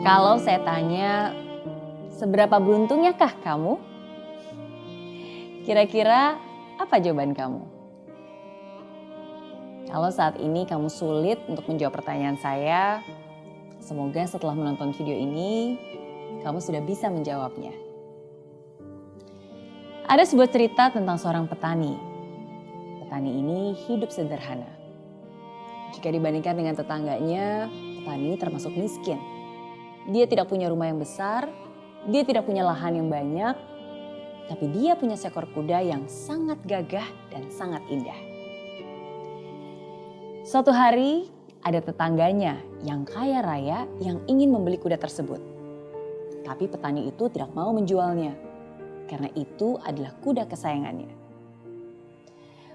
Kalau saya tanya, seberapa beruntungnya kah kamu? Kira-kira apa jawaban kamu? Kalau saat ini kamu sulit untuk menjawab pertanyaan saya, semoga setelah menonton video ini, kamu sudah bisa menjawabnya. Ada sebuah cerita tentang seorang petani. Petani ini hidup sederhana. Jika dibandingkan dengan tetangganya, petani ini termasuk miskin. Dia tidak punya rumah yang besar, dia tidak punya lahan yang banyak, tapi dia punya seekor kuda yang sangat gagah dan sangat indah. Suatu hari ada tetangganya yang kaya raya yang ingin membeli kuda tersebut. Tapi petani itu tidak mau menjualnya, karena itu adalah kuda kesayangannya.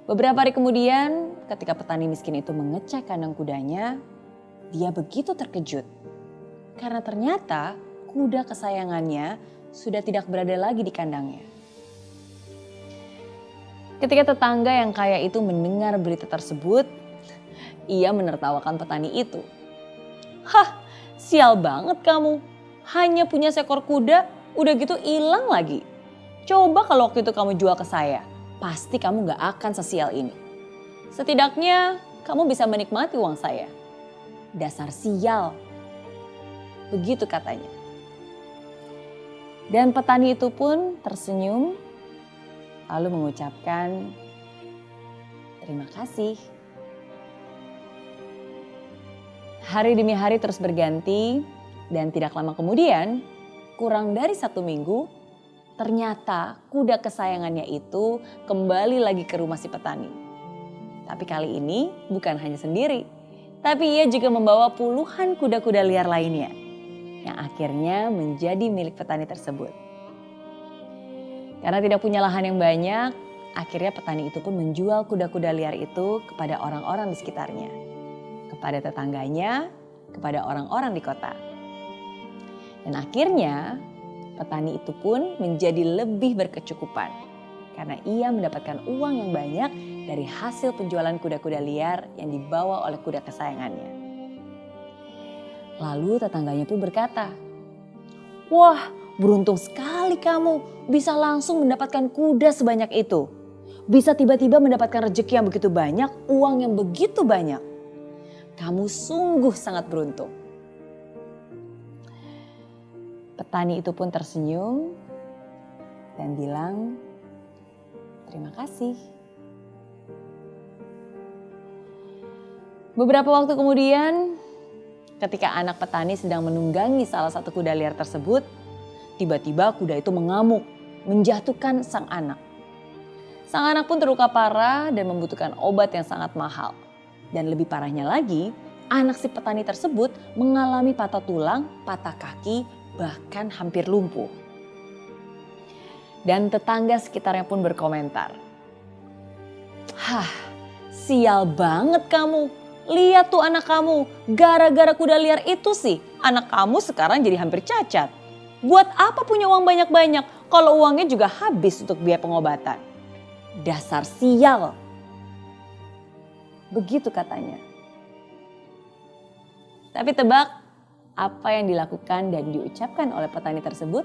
Beberapa hari kemudian ketika petani miskin itu mengecek kandang kudanya, dia begitu terkejut. Karena ternyata kuda kesayangannya sudah tidak berada lagi di kandangnya. Ketika tetangga yang kaya itu mendengar berita tersebut, ia menertawakan petani itu. Hah, sial banget kamu. Hanya punya seekor kuda, udah gitu hilang lagi. Coba kalau waktu itu kamu jual ke saya, pasti kamu gak akan sesial ini. Setidaknya kamu bisa menikmati uang saya. Dasar sial. Begitu katanya. Dan petani itu pun tersenyum lalu mengucapkan terima kasih. Hari demi hari terus berganti dan tidak lama kemudian, kurang dari 1 minggu, ternyata kuda kesayangannya itu kembali lagi ke rumah si petani. Tapi kali ini bukan hanya sendiri, tapi ia juga membawa puluhan kuda-kuda liar lainnya yang akhirnya menjadi milik petani tersebut. Karena tidak punya lahan yang banyak, akhirnya petani itu pun menjual kuda-kuda liar itu kepada orang-orang di sekitarnya. Kepada tetangganya, kepada orang-orang di kota. Dan akhirnya petani itu pun menjadi lebih berkecukupan. Karena ia mendapatkan uang yang banyak dari hasil penjualan kuda-kuda liar yang dibawa oleh kuda kesayangannya. Lalu tetangganya pun berkata, "Wah, beruntung sekali kamu bisa langsung mendapatkan kuda sebanyak itu. Bisa tiba-tiba mendapatkan rezeki yang begitu banyak, uang yang begitu banyak. Kamu sungguh sangat beruntung." Petani itu pun tersenyum dan bilang, "Terima kasih." Beberapa waktu kemudian, ketika anak petani sedang menunggangi salah satu kuda liar tersebut, tiba-tiba kuda itu mengamuk, menjatuhkan sang anak. Sang anak pun terluka parah dan membutuhkan obat yang sangat mahal. Dan lebih parahnya lagi, anak si petani tersebut mengalami patah tulang, patah kaki, bahkan hampir lumpuh. Dan tetangga sekitarnya pun berkomentar, "Hah, sial banget kamu. Lihat tuh anak kamu, gara-gara kuda liar itu sih anak kamu sekarang jadi hampir cacat. Buat apa punya uang banyak-banyak kalau uangnya juga habis untuk biaya pengobatan? Dasar sial." Begitu katanya. Tapi tebak apa yang dilakukan dan diucapkan oleh petani tersebut?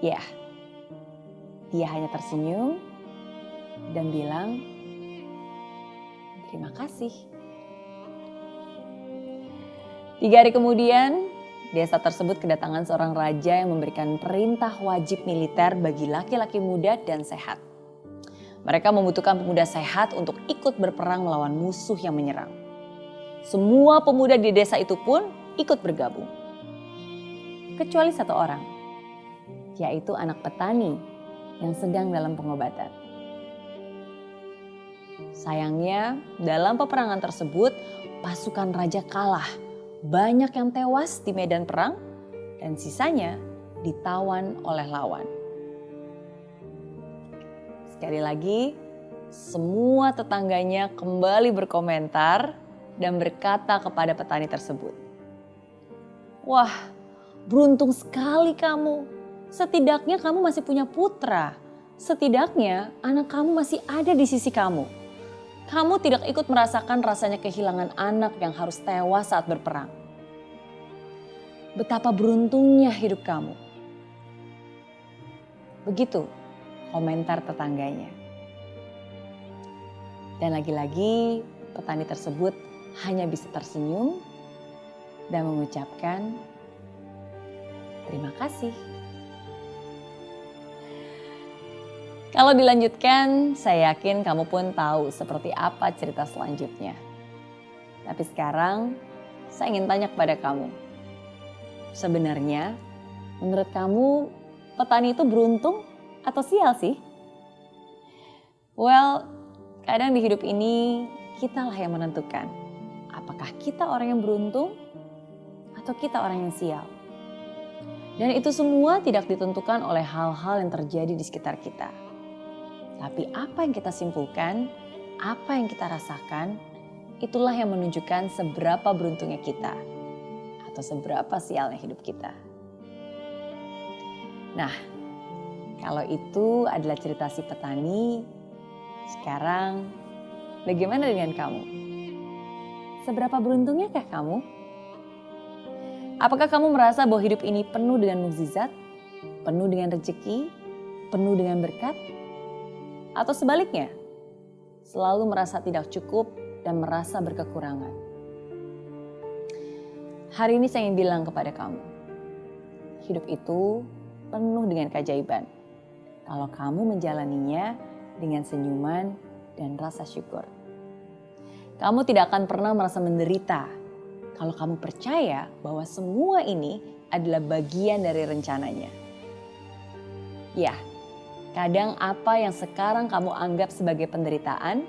Ya, dia hanya tersenyum dan bilang, "Terima kasih." 3 hari kemudian, desa tersebut kedatangan seorang raja yang memberikan perintah wajib militer bagi laki-laki muda dan sehat. Mereka membutuhkan pemuda sehat untuk ikut berperang melawan musuh yang menyerang. Semua pemuda di desa itu pun ikut bergabung. Kecuali satu orang, yaitu anak petani yang sedang dalam pengobatan. Sayangnya dalam peperangan tersebut pasukan raja kalah. Banyak yang tewas di medan perang dan sisanya ditawan oleh lawan. Sekali lagi, semua tetangganya kembali berkomentar dan berkata kepada petani tersebut, "Wah, beruntung sekali kamu. Setidaknya kamu masih punya putra. Setidaknya anak kamu masih ada di sisi kamu. Kamu tidak ikut merasakan rasanya kehilangan anak yang harus tewas saat berperang." betapa beruntungnya hidup kamu. Begitu komentar tetangganya. Dan lagi-lagi petani tersebut hanya bisa tersenyum dan mengucapkan terima kasih. Kalau dilanjutkan, saya yakin kamu pun tahu seperti apa cerita selanjutnya. Tapi sekarang, saya ingin tanya kepada kamu. Sebenarnya, menurut kamu petani itu beruntung atau sial sih? Well, kadang di hidup ini kitalah yang menentukan. Apakah kita orang yang beruntung atau kita orang yang sial? Dan itu semua tidak ditentukan oleh hal-hal yang terjadi di sekitar kita. Tapi apa yang kita simpulkan, apa yang kita rasakan, itulah yang menunjukkan seberapa beruntungnya kita atau seberapa sialnya hidup kita. Nah, kalau itu adalah cerita si petani, sekarang bagaimana dengan kamu? Seberapa beruntungnya kah kamu? Apakah kamu merasa bahwa hidup ini penuh dengan mukjizat, penuh dengan rezeki, penuh dengan berkat? Atau sebaliknya, selalu merasa tidak cukup dan merasa berkekurangan? Hari ini saya ingin bilang kepada kamu, hidup itu penuh dengan keajaiban. Kalau kamu menjalaninya dengan senyuman dan rasa syukur. Kamu tidak akan pernah merasa menderita kalau kamu percaya bahwa semua ini adalah bagian dari rencananya. Ya, kadang apa yang sekarang kamu anggap sebagai penderitaan,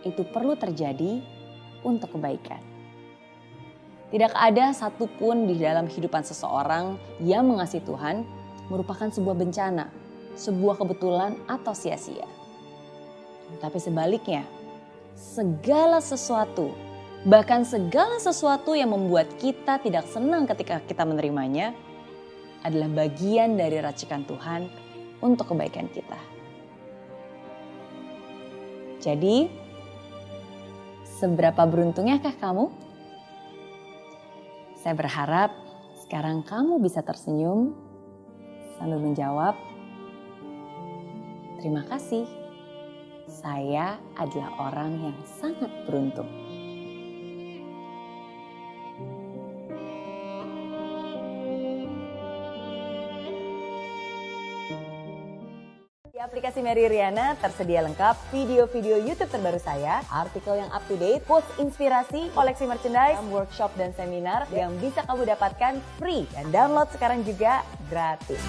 itu perlu terjadi untuk kebaikan. Tidak ada satupun di dalam kehidupan seseorang yang mengasihi Tuhan merupakan sebuah bencana, sebuah kebetulan atau sia-sia. Tapi sebaliknya, segala sesuatu, bahkan segala sesuatu yang membuat kita tidak senang ketika kita menerimanya, adalah bagian dari racikan Tuhan untuk kebaikan kita. Jadi, seberapa beruntungnyakah kamu? Saya berharap sekarang kamu bisa tersenyum sambil menjawab, terima kasih, saya adalah orang yang sangat beruntung. Di aplikasi Mary Riana tersedia lengkap video-video YouTube terbaru saya, artikel yang up to date, quotes inspirasi, koleksi merchandise, workshop dan seminar yang bisa kamu dapatkan free dan download sekarang juga gratis.